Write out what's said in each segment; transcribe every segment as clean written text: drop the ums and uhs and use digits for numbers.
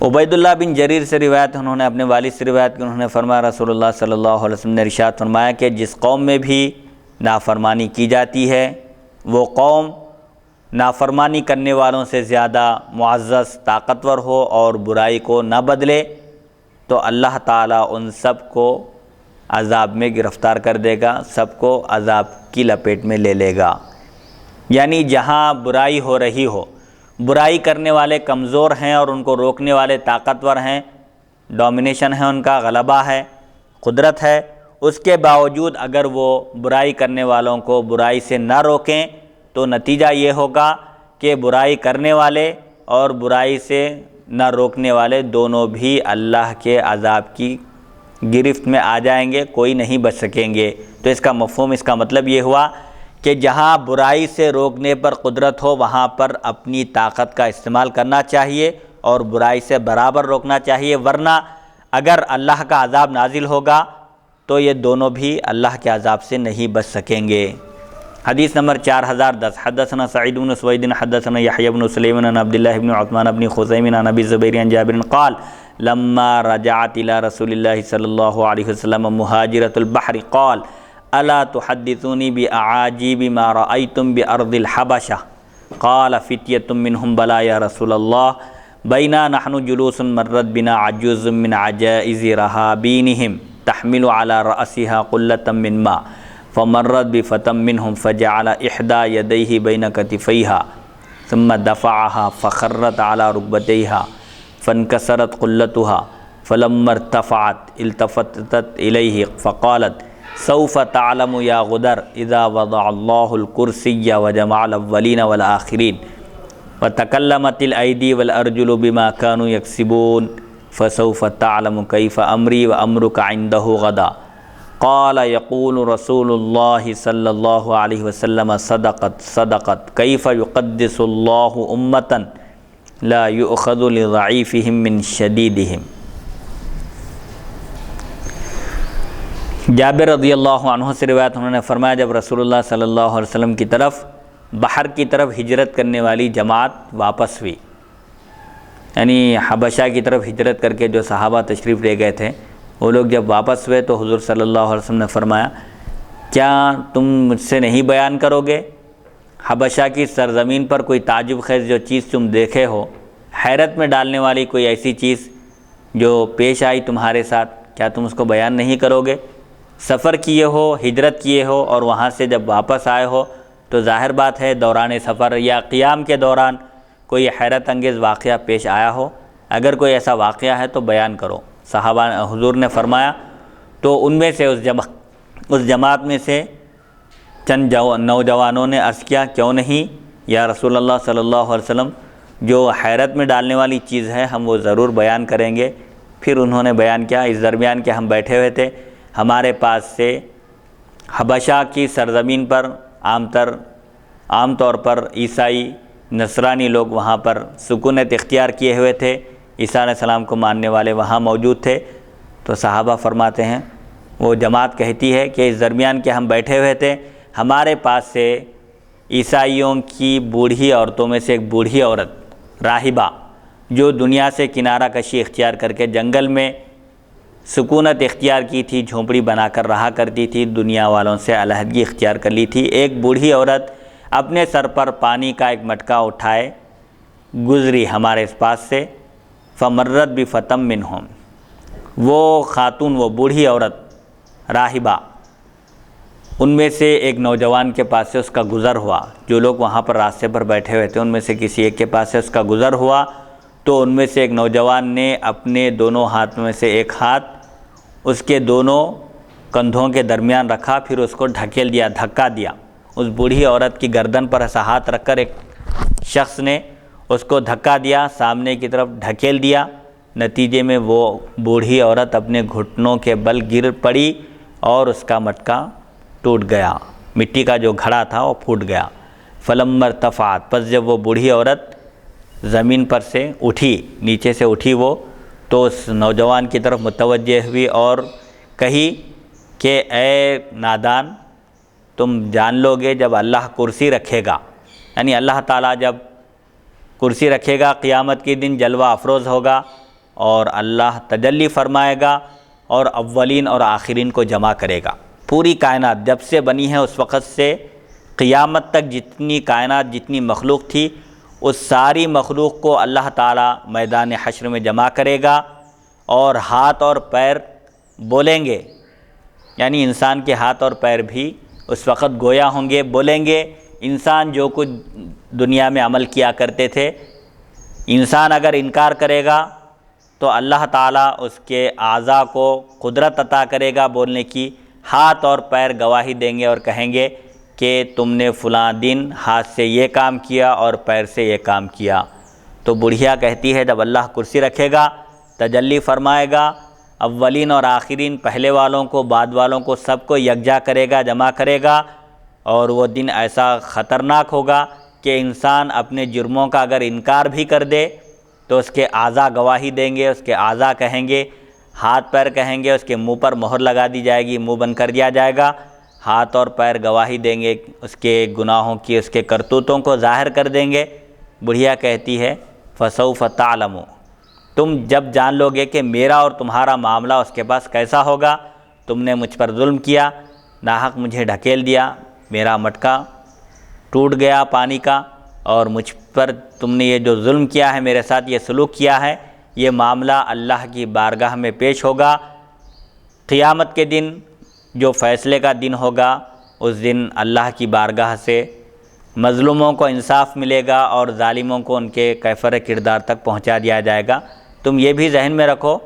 عبید اللہ بن جریر سے روایت، انہوں نے اپنے والد سے روایت کی، انہوں نے فرمایا رسول اللہ صلی اللہ علیہ وسلم نے ارشاد فرمایا کہ جس قوم میں بھی نافرمانی کی جاتی ہے وہ قوم نافرمانی کرنے والوں سے زیادہ معزز طاقتور ہو اور برائی کو نہ بدلے تو اللہ تعالیٰ ان سب کو عذاب میں گرفتار کر دے گا، سب کو عذاب کی لپیٹ میں لے لے گا۔ یعنی جہاں برائی ہو رہی ہو، برائی کرنے والے کمزور ہیں اور ان کو روکنے والے طاقتور ہیں، ڈومینیشن ہے، ان کا غلبہ ہے، قدرت ہے، اس کے باوجود اگر وہ برائی کرنے والوں کو برائی سے نہ روکیں تو نتیجہ یہ ہوگا کہ برائی کرنے والے اور برائی سے نہ روکنے والے دونوں بھی اللہ کے عذاب کی گرفت میں آ جائیں گے، کوئی نہیں بچ سکیں گے۔ تو اس کا مفہوم، اس کا مطلب یہ ہوا کہ جہاں برائی سے روکنے پر قدرت ہو وہاں پر اپنی طاقت کا استعمال کرنا چاہیے اور برائی سے برابر روکنا چاہیے، ورنہ اگر اللہ کا عذاب نازل ہوگا تو یہ دونوں بھی اللہ کے عذاب سے نہیں بچ سکیں گے۔ حدیث نمبر 4010، حدثنا سعید بن سوید حدثنا یحیی بن سلیم عن عبد الله بن عثمان بن خزیم عن ابی الزبیر عن جابر قال لما رجعت الى رسول اللہ صلی اللہ علیہ وسلم مہاجرۃ البحر قال الا تحدثونی باعاجیب ما رأیتم بارض الحبشہ قال فتیۃ منہم بلا یا رسول اللہ بینا نحن جلوس مرت بنا عجوز من عجائز رہابینہم تحمل على رأسها قلة من ماء فمرت بفتى منهم فجعل إحدى يديه بين كتفيها ثم دفعها فخرت على ركبتيها فانكسرت قلتها فلما ارتفعت التفتت إليه فقالت سوف تعلم يا غدر إذا وضع الله الكرسي وجمع الأولين والآخرين وتكلمت الأيدي والأرجل بما كانوا يكسبون فسوف تعلم كيف أمري وأمرك عنده غدا قال يقول رسول الله صلى الله عليه وسلم صدقت كيف يقدس الله أمة لا يؤخذ لضعيفهم من شديدهم۔ جابر رضی اللہ عنہ سے روایت، انہوں نے فرمایا جب رسول اللہ صلی اللہ علیہ وسلم کی طرف بحر کی طرف ہجرت کرنے والی جماعت واپس ہوئی، یعنی حبشہ کی طرف ہجرت کر کے جو صحابہ تشریف لے گئے تھے وہ لوگ جب واپس ہوئے تو حضور صلی اللہ علیہ وسلم نے فرمایا کیا تم مجھ سے نہیں بیان کرو گے حبشہ کی سرزمین پر کوئی تعجب خیز جو چیز تم دیکھے ہو، حیرت میں ڈالنے والی کوئی ایسی چیز جو پیش آئی تمہارے ساتھ، کیا تم اس کو بیان نہیں کرو گے؟ سفر کیے ہو، ہجرت کیے ہو اور وہاں سے جب واپس آئے ہو تو ظاہر بات ہے دوران سفر یا قیام کے دوران کوئی حیرت انگیز واقعہ پیش آیا ہو، اگر کوئی ایسا واقعہ ہے تو بیان کرو۔ صحابہ حضور نے فرمایا تو ان میں سے اس جماعت میں سے چند نوجوانوں نے عرض کیا کیوں نہیں یا رسول اللہ صلی اللہ علیہ وسلم، جو حیرت میں ڈالنے والی چیز ہے ہم وہ ضرور بیان کریں گے۔ پھر انہوں نے بیان کیا، اس درمیان کہ ہم بیٹھے ہوئے تھے ہمارے پاس سے حبشہ کی سرزمین پر عام طور پر عیسائی نصرانی لوگ وہاں پر سکونت اختیار کیے ہوئے تھے، عیسیٰ علیہ السلام کو ماننے والے وہاں موجود تھے۔ تو صحابہ فرماتے ہیں وہ جماعت کہتی ہے کہ اس درمیان کہ ہم بیٹھے ہوئے تھے ہمارے پاس سے عیسائیوں کی بوڑھی عورتوں میں سے ایک بوڑھی عورت راہبہ جو دنیا سے کنارہ کشی اختیار کر کے جنگل میں سکونت اختیار کی تھی، جھونپڑی بنا کر رہا کرتی تھی، دنیا والوں سے علیحدگی اختیار کر لی تھی، ایک بوڑھی عورت اپنے سر پر پانی کا ایک مٹکا اٹھائے گزری ہمارے اس پاس سے، فمرت بفتى منہم، وہ خاتون، وہ بوڑھی عورت راہبہ ان میں سے ایک نوجوان کے پاس سے اس کا گزر ہوا، جو لوگ وہاں پر راستے پر بیٹھے ہوئے تھے ان میں سے کسی ایک کے پاس سے اس کا گزر ہوا تو ان میں سے ایک نوجوان نے اپنے دونوں ہاتھ میں سے ایک ہاتھ اس کے دونوں کندھوں کے درمیان رکھا، پھر اس کو ڈھکیل دیا، دھکا دیا، اس بوڑھی عورت کی گردن پر ایسا ہاتھ رکھ کر ایک شخص نے اس کو دھکا دیا، سامنے کی طرف ڈھکیل دیا، نتیجے میں وہ بوڑھی عورت اپنے گھٹنوں کے بل گر پڑی اور اس کا مٹکا ٹوٹ گیا، مٹی کا جو گھڑا تھا وہ پھوٹ گیا۔ فلما ارتفعت، پس جب وہ بوڑھی عورت زمین پر سے اٹھی، نیچے سے اٹھی وہ، تو اس نوجوان کی طرف متوجہ ہوئی اور کہی کہ اے نادان، تم جان لو گے جب اللہ کرسی رکھے گا، یعنی اللہ تعالیٰ جب کرسی رکھے گا قیامت کے دن جلوہ افروز ہوگا اور اللہ تجلی فرمائے گا اور اولین اور آخرین کو جمع کرے گا۔ پوری کائنات جب سے بنی ہے اس وقت سے قیامت تک جتنی کائنات جتنی مخلوق تھی اس ساری مخلوق کو اللہ تعالیٰ میدان حشر میں جمع کرے گا، اور ہاتھ اور پیر بولیں گے، یعنی انسان کے ہاتھ اور پیر بھی اس وقت گویا ہوں گے، بولیں گے۔ انسان جو کچھ دنیا میں عمل کیا کرتے تھے، انسان اگر انکار کرے گا تو اللہ تعالیٰ اس کے اعضاء کو قدرت عطا کرے گا بولنے کی، ہاتھ اور پیر گواہی دیں گے اور کہیں گے کہ تم نے فلاں دن ہاتھ سے یہ کام کیا اور پیر سے یہ کام کیا۔ تو بڑھیا کہتی ہے جب اللہ کرسی رکھے گا، تجلی فرمائے گا، اولین اور آخرین، پہلے والوں کو بعد والوں کو سب کو یکجا کرے گا، جمع کرے گا، اور وہ دن ایسا خطرناک ہوگا کہ انسان اپنے جرموں کا اگر انکار بھی کر دے تو اس کے اعضاء گواہی دیں گے، اس کے اعضاء کہیں گے، ہاتھ پیر کہیں گے، اس کے منہ پر مہر لگا دی جائے گی، منہ بند کر دیا جائے گا، ہاتھ اور پیر گواہی دیں گے، اس کے گناہوں کی، اس کے کرتوتوں کو ظاہر کر دیں گے۔ بڑھیا کہتی ہے فسوف تعلموا، تم جب جان لو گے کہ میرا اور تمہارا معاملہ اس کے پاس کیسا ہوگا، تم نے مجھ پر ظلم کیا، ناحق مجھے ڈھکیل دیا، میرا مٹکا ٹوٹ گیا پانی کا، اور مجھ پر تم نے یہ جو ظلم کیا ہے، میرے ساتھ یہ سلوک کیا ہے، یہ معاملہ اللہ کی بارگاہ میں پیش ہوگا۔ قیامت کے دن جو فیصلے کا دن ہوگا، اس دن اللہ کی بارگاہ سے مظلوموں کو انصاف ملے گا اور ظالموں کو ان کے کیفر کردار تک پہنچا دیا جائے گا۔ تم یہ بھی ذہن میں رکھو،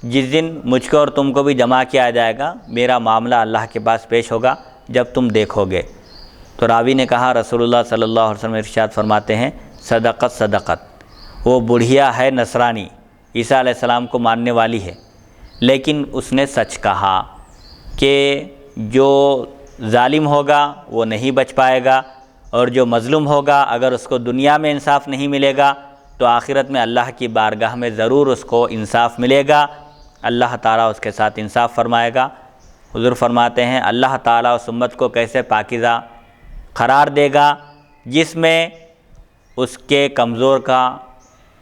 جس دن مجھ کو اور تم کو بھی جمع کیا جائے گا، میرا معاملہ اللہ کے پاس پیش ہوگا جب تم دیکھو گے۔ تو راوی نے کہا رسول اللہ صلی اللہ علیہ وسلم ارشاد فرماتے ہیں صدقت صدقت، وہ بڑھیا ہے نصرانی، عیسیٰ علیہ السلام کو ماننے والی ہے، لیکن اس نے سچ کہا کہ جو ظالم ہوگا وہ نہیں بچ پائے گا، اور جو مظلوم ہوگا اگر اس کو دنیا میں انصاف نہیں ملے گا تو آخرت میں اللہ کی بارگاہ میں ضرور اس کو انصاف ملے گا، اللہ تعالیٰ اس کے ساتھ انصاف فرمائے گا۔ حضور فرماتے ہیں اللہ تعالیٰ اس امت کو کیسے پاکیزہ قرار دے گا، جس میں اس کے کمزور کا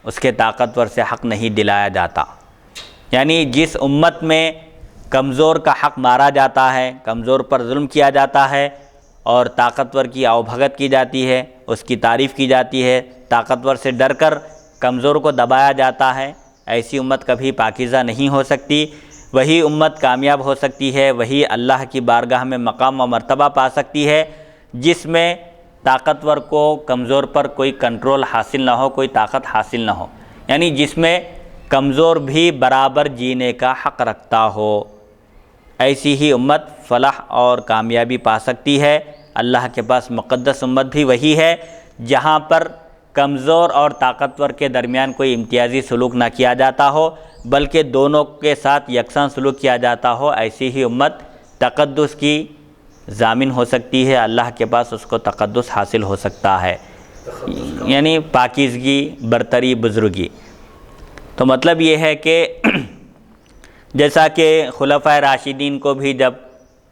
اس کے طاقتور سے حق نہیں دلایا جاتا، یعنی جس امت میں کمزور کا حق مارا جاتا ہے، کمزور پر ظلم کیا جاتا ہے اور طاقتور کی آؤ بھگت کی جاتی ہے، اس کی تعریف کی جاتی ہے، طاقتور سے ڈر کر کمزور کو دبایا جاتا ہے، ایسی امت کبھی پاکیزہ نہیں ہو سکتی۔ وہی امت کامیاب ہو سکتی ہے، وہی اللہ کی بارگاہ میں مقام و مرتبہ پا سکتی ہے جس میں طاقتور کو کمزور پر کوئی کنٹرول حاصل نہ ہو، کوئی طاقت حاصل نہ ہو، یعنی جس میں کمزور بھی برابر جینے کا حق رکھتا ہو، ایسی ہی امت فلاح اور کامیابی پا سکتی ہے۔ اللہ کے پاس مقدس امت بھی وہی ہے جہاں پر کمزور اور طاقتور کے درمیان کوئی امتیازی سلوک نہ کیا جاتا ہو بلکہ دونوں کے ساتھ یکساں سلوک کیا جاتا ہو، ایسی ہی امت تقدس کی ضامن ہو سکتی ہے، اللہ کے پاس اس کو تقدس حاصل ہو سکتا ہے، یعنی پاکیزگی، برتری، بزرگی۔ تو مطلب یہ ہے کہ جیسا کہ خلفائے راشدین کو بھی جب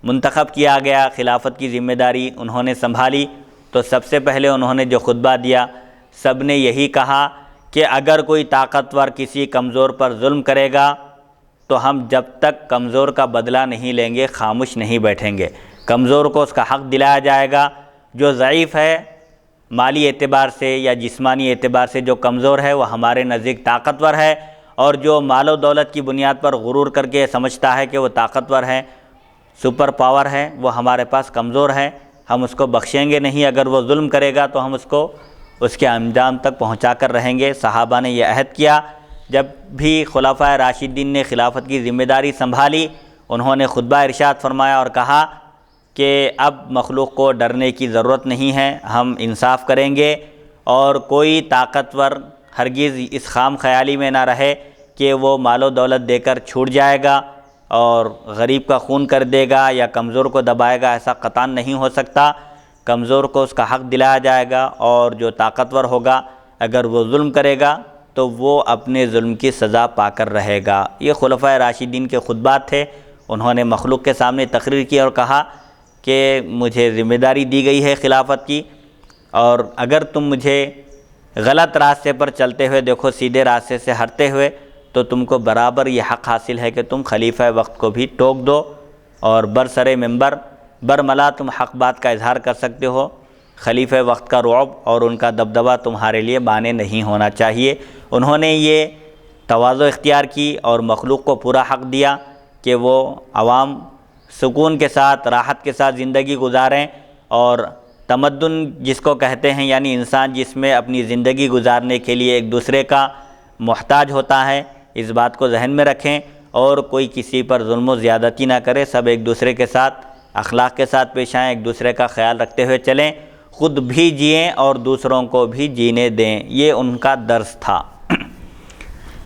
منتخب کیا گیا، خلافت کی ذمہ داری انہوں نے سنبھالی، تو سب سے پہلے انہوں نے جو خطبہ دیا سب نے یہی کہا کہ اگر کوئی طاقتور کسی کمزور پر ظلم کرے گا تو ہم جب تک کمزور کا بدلہ نہیں لیں گے خاموش نہیں بیٹھیں گے، کمزور کو اس کا حق دلایا جائے گا، جو ضعیف ہے مالی اعتبار سے یا جسمانی اعتبار سے جو کمزور ہے وہ ہمارے نزدیک طاقتور ہے، اور جو مال و دولت کی بنیاد پر غرور کر کے سمجھتا ہے کہ وہ طاقتور ہے، سپر پاور ہے، وہ ہمارے پاس کمزور ہے، ہم اس کو بخشیں گے نہیں، اگر وہ ظلم کرے گا تو ہم اس کو اس کے انجام تک پہنچا کر رہیں گے۔ صحابہ نے یہ عہد کیا۔ جب بھی خلفائے راشدین نے خلافت کی ذمہ داری سنبھالی، انہوں نے خطبہ ارشاد فرمایا اور کہا کہ اب مخلوق کو ڈرنے کی ضرورت نہیں ہے، ہم انصاف کریں گے، اور کوئی طاقتور ہرگز اس خام خیالی میں نہ رہے کہ وہ مال و دولت دے کر چھوٹ جائے گا اور غریب کا خون کر دے گا یا کمزور کو دبائے گا، ایسا قطعاً نہیں ہو سکتا۔ کمزور کو اس کا حق دلایا جائے گا، اور جو طاقتور ہوگا اگر وہ ظلم کرے گا تو وہ اپنے ظلم کی سزا پا کر رہے گا۔ یہ خلفائے راشدین کے خطبات تھے، انہوں نے مخلوق کے سامنے تقریر کی اور کہا کہ مجھے ذمہ داری دی گئی ہے خلافت کی، اور اگر تم مجھے غلط راستے پر چلتے ہوئے دیکھو، سیدھے راستے سے ہٹتے ہوئے، تو تم کو برابر یہ حق حاصل ہے کہ تم خلیفہ وقت کو بھی ٹوک دو اور برسر ممبر برملا تم حق بات کا اظہار کر سکتے ہو۔ خلیفہ وقت کا رعب اور ان کا دبدبہ تمہارے لیے مانع نہیں ہونا چاہیے۔ انہوں نے یہ تواضع اختیار کی اور مخلوق کو پورا حق دیا کہ وہ عوام سکون کے ساتھ راحت کے ساتھ زندگی گزاریں، اور تمدن جس کو کہتے ہیں یعنی انسان جس میں اپنی زندگی گزارنے کے لیے ایک دوسرے کا محتاج ہوتا ہے، اس بات کو ذہن میں رکھیں اور کوئی کسی پر ظلم و زیادتی نہ کرے، سب ایک دوسرے کے ساتھ اخلاق کے ساتھ پیش آئیں، ایک دوسرے کا خیال رکھتے ہوئے چلیں، خود بھی جئیں اور دوسروں کو بھی جینے دیں۔ یہ ان کا درس تھا۔